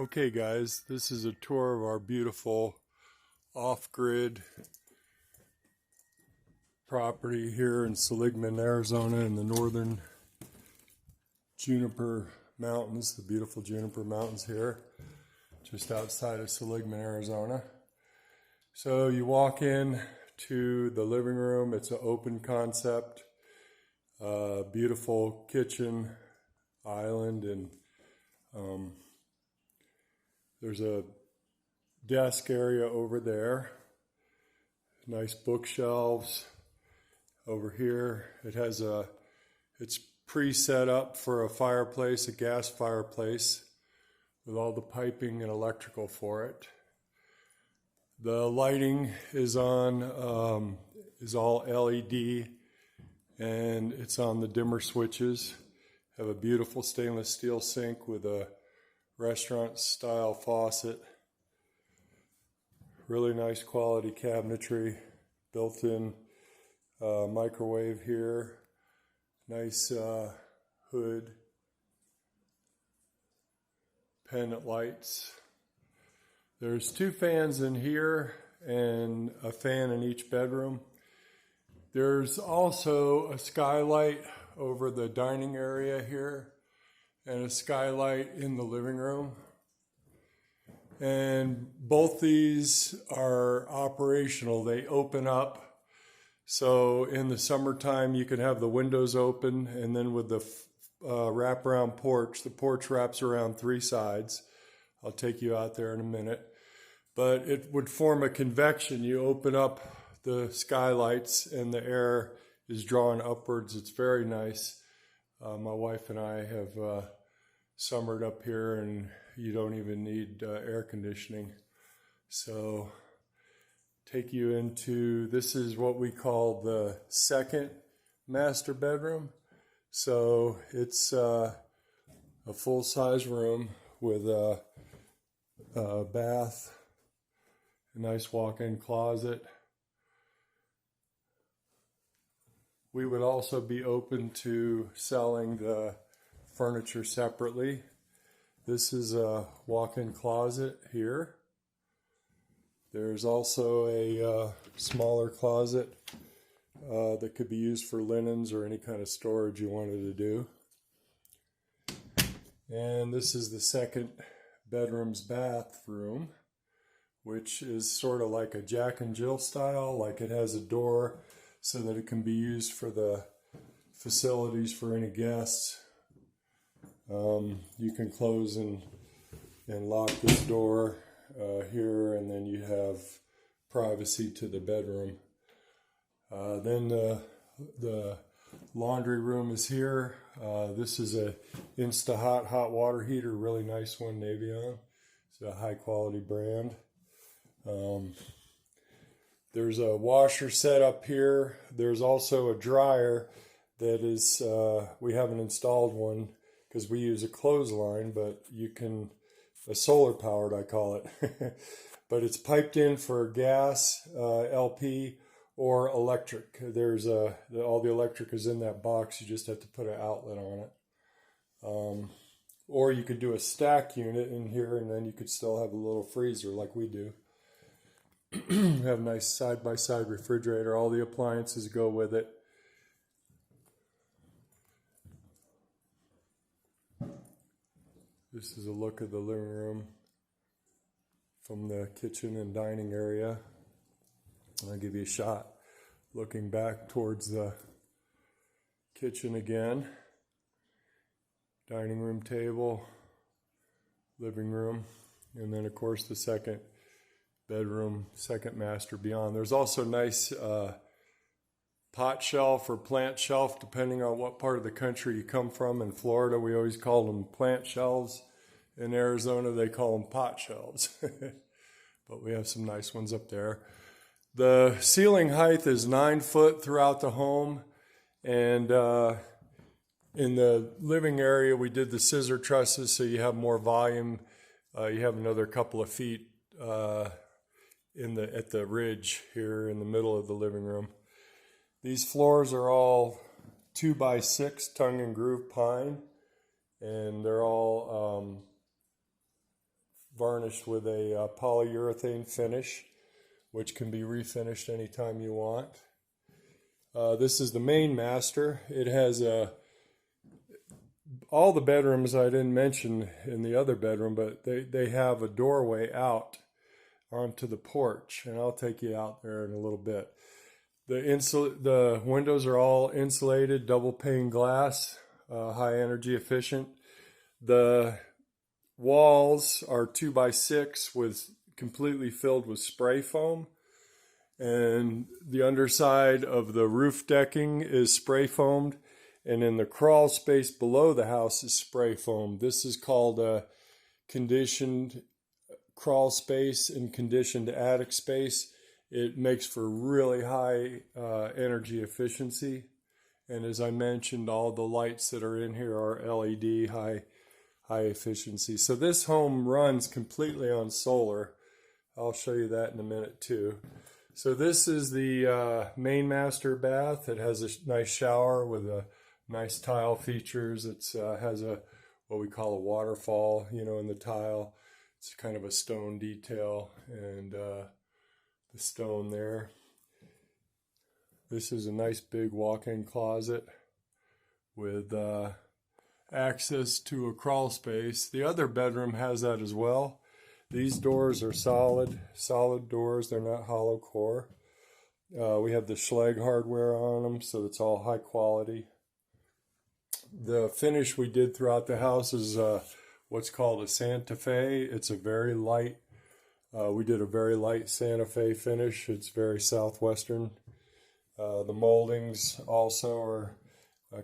Okay guys, this is a tour of our beautiful off-grid property here in Seligman, Arizona in the northern Juniper Mountains, the beautiful Juniper Mountains here, just outside of Seligman, Arizona. So you walk in to the living room. It's an open concept, beautiful kitchen island, and there's a desk area over there, nice bookshelves over here. It's pre-set up for a fireplace, a gas fireplace, with all the piping and electrical for it. The lighting is on, is all LED, and it's on the dimmer switches. Have a beautiful stainless steel sink with a restaurant style faucet. Really nice quality cabinetry, built-in microwave here. Nice hood, pendant lights. There's 2 fans in here and a fan in each bedroom. There's also a skylight over the dining area here and a skylight in the living room. And both these are operational. They open up. So in the summertime, you can have the windows open, and then with the wraparound porch, the porch wraps around 3 sides. I'll take you out there in a minute. But it would form a convection. You open up the skylights and the air is drawn upwards. It's very nice. My wife and I have summered up here, and you don't even need air conditioning. So take you into, this is what we call the second master bedroom. So it's a full-size room with a bath, a nice walk-in closet. We would also be open to selling the furniture separately. This is a walk-in closet here. There's also a smaller closet that could be used for linens or any kind of storage you wanted to do. And this is the second bedroom's bathroom, which is sort of like a Jack and Jill style, like it has a door so that it can be used for the facilities for any guests. You can close and lock this door here, and then you have privacy to the bedroom. Then the laundry room is here. This is a Insta-Hot hot water heater, really nice one, Navion. It's a high quality brand. There's a washer set up here. There's also a dryer that is, we haven't installed one because we use a clothesline, but you can, a solar powered I call it. But it's piped in for gas, LP, or electric. There's all the electric is in that box. You just have to put an outlet on it. Or you could do a stack unit in here, and then you could still have a little freezer like we do. Have a nice side-by-side refrigerator. All the appliances go with it. This is a look of the living room from the kitchen and dining area. I'll give you a shot looking back towards the kitchen again. Dining room table, living room, and then of course the second bedroom, second master beyond. There's also nice pot shelf or plant shelf, depending on what part of the country you come from. In Florida, we always call them plant shelves. In Arizona, they call them pot shelves. But we have some nice ones up there. The ceiling height is 9 foot throughout the home. And in the living area, we did the scissor trusses, so you have more volume. You have another couple of feet at the ridge here in the middle of the living room. These floors are all 2x6 tongue and groove pine, and they're all varnished with a polyurethane finish, which can be refinished anytime you want. This is the main master. It has all the bedrooms I didn't mention in the other bedroom, but they have a doorway out onto the porch, and I'll take you out there in a little bit. The windows are all insulated, double pane glass, high energy efficient. The walls are 2x6 with completely filled with spray foam, and the underside of the roof decking is spray foamed, and in the crawl space below the house is spray foam. This is called a conditioned crawl space and conditioned attic space. It makes for really high energy efficiency, and as I mentioned, all the lights that are in here are LED, high efficiency. So this home runs completely on solar. I'll show you that in a minute too. So this is the main master bath. It has a nice shower with a nice tile features. It has what we call a waterfall, in the tile. It's kind of a stone detail, and the stone there. This is a nice big walk-in closet with access to a crawl space. The other bedroom has that as well. These doors are solid doors. They're not hollow core. We have the Schlage hardware on them, so it's all high quality. The finish we did throughout the house is what's called a Santa Fe. It's a very light, we did a very light Santa Fe finish. It's very southwestern. The moldings also are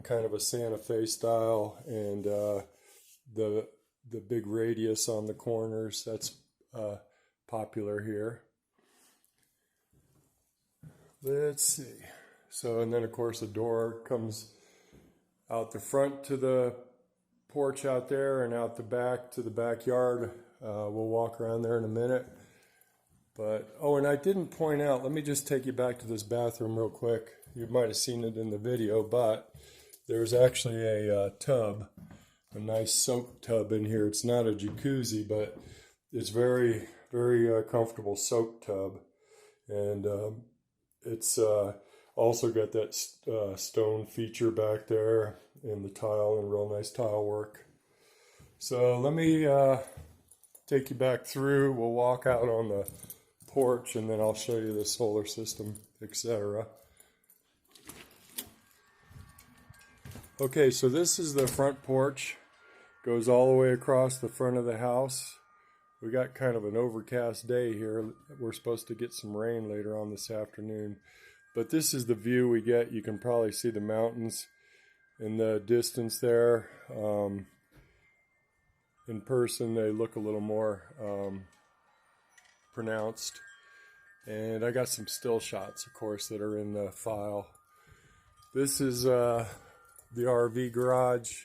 kind of a Santa Fe style, and the big radius on the corners, that's popular here. Let's see. So, and then of course the door comes out the front to the porch out there, and out the back to the backyard. We'll walk around there in a minute. But, oh, and I didn't point out, let me just take you back to this bathroom real quick. You might have seen it in the video, but there's actually a tub, a nice soak tub in here. It's not a jacuzzi, but it's very, very comfortable soak tub. And it's also got that stone feature back there in the tile, and real nice tile work. So let me take you back through. We'll walk out on the porch, and then I'll show you the solar system, etc. Okay, so this is the front porch. Goes all the way across the front of the house. We got kind of an overcast day here. We're supposed to get some rain later on this afternoon. But this is the view we get. You can probably see the mountains in the distance there. In person, they look a little more pronounced. And I got some still shots, of course, that are in the file. This is the RV garage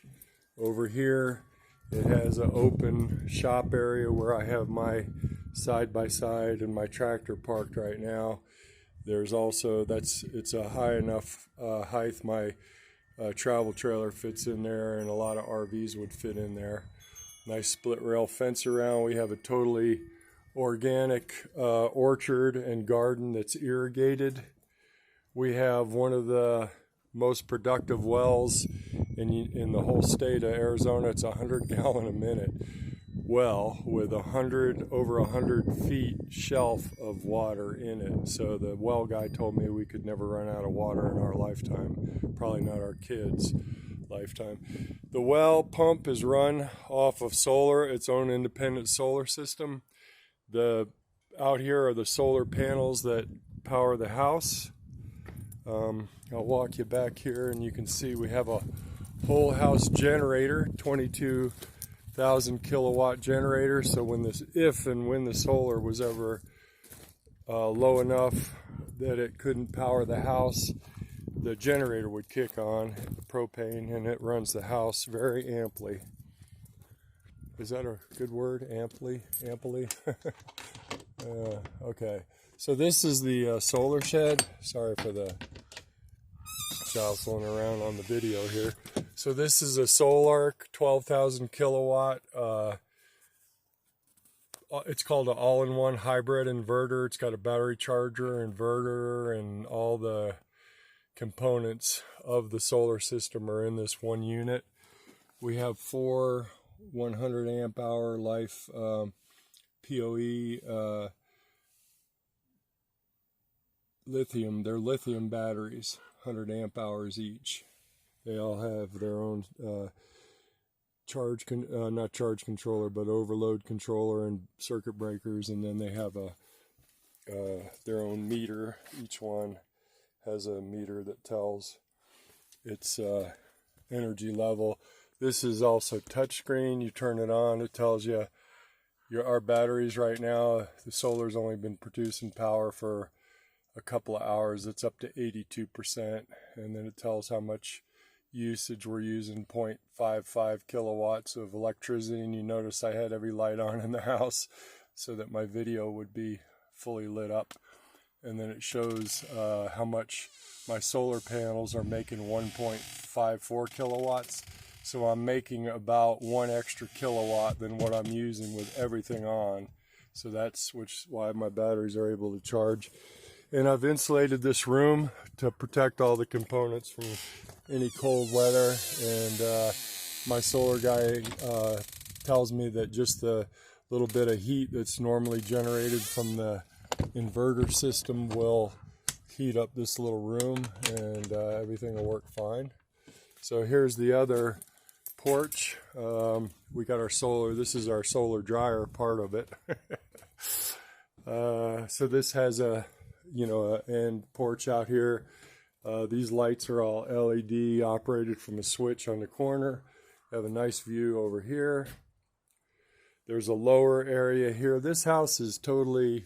over here. It has an open shop area where I have my side-by-side and my tractor parked right now. There's also, it's a high enough height. My travel trailer fits in there, and a lot of RVs would fit in there. Nice split rail fence around. We have a totally organic orchard and garden that's irrigated. We have one of the most productive wells in the whole state of Arizona. It's 100 gallon a minute well with over 100 feet shelf of water in it. So the well guy told me we could never run out of water in our lifetime, probably not our kids' lifetime. The well pump is run off of solar, its own independent solar system. Out here are the solar panels that power the house. I'll walk you back here, and you can see we have a whole house generator, 22,000 kilowatt generator. So when the solar was ever low enough that it couldn't power the house, the generator would kick on, propane, and it runs the house very amply. Is that a good word? Amply? Okay. So this is the solar shed. Sorry for the jostling around on the video here. So this is a Sol-ark 12,000 kilowatt it's called an all-in-one hybrid inverter. It's got a battery charger, inverter, and all the components of the solar system are in this one unit. We have 4 100 amp hour life PoE lithium. They're lithium batteries, 100 amp hours each. They all have their own not charge controller, but overload controller and circuit breakers, and then they have their own meter. Each one has a meter that tells its energy level. This is also touchscreen. You turn it on, it tells you our batteries right now. The solar's only been producing power for a couple of hours. It's up to 82%, and then it tells how much usage we're using, 0.55 kilowatts of electricity. And you notice I had every light on in the house so that my video would be fully lit up. And then it shows how much my solar panels are making, 1.54 kilowatts. So I'm making about 1 extra kilowatt than what I'm using with everything on. So that's why my batteries are able to charge. And I've insulated this room to protect all the components from any cold weather. And my solar guy tells me that just the little bit of heat that's normally generated from the inverter system will heat up this little room, and everything will work fine. So here's the other porch. We got our solar. This is our solar dryer part of it. So this has a end porch out here. These lights are all LED, operated from a switch on the corner. Have a nice view over here. There's a lower area here. This house is totally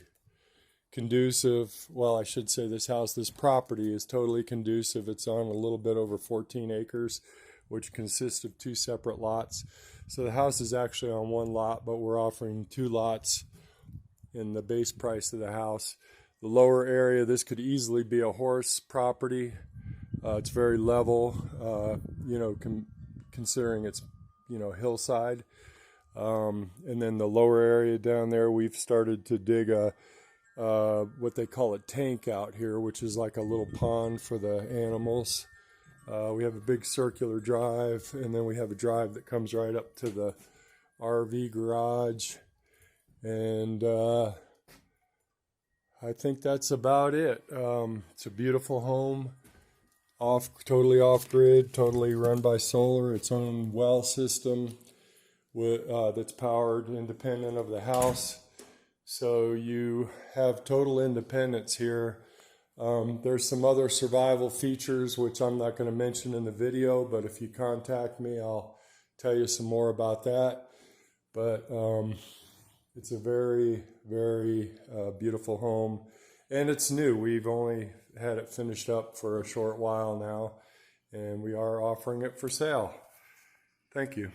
conducive. Well, I should say this property is totally conducive. It's on a little bit over 14 acres, which consists of 2 separate lots. So the house is actually on 1 lot, but we're offering 2 lots in the base price of the house. The lower area, this could easily be a horse property. It's very level, considering it's, hillside. And then the lower area down there, we've started to dig what they call a tank out here, which is like a little pond for the animals. We have a big circular drive, and then we have a drive that comes right up to the RV garage. And I think that's about it. It's a beautiful home, totally off-grid, totally run by solar. Its own well system that's powered independent of the house. So you have total independence here. There's some other survival features which I'm not going to mention in the video, but if you contact me, I'll tell you some more about that. But it's a very, very beautiful home, and it's new. We've only had it finished up for a short while now, and we are offering it for sale. Thank you.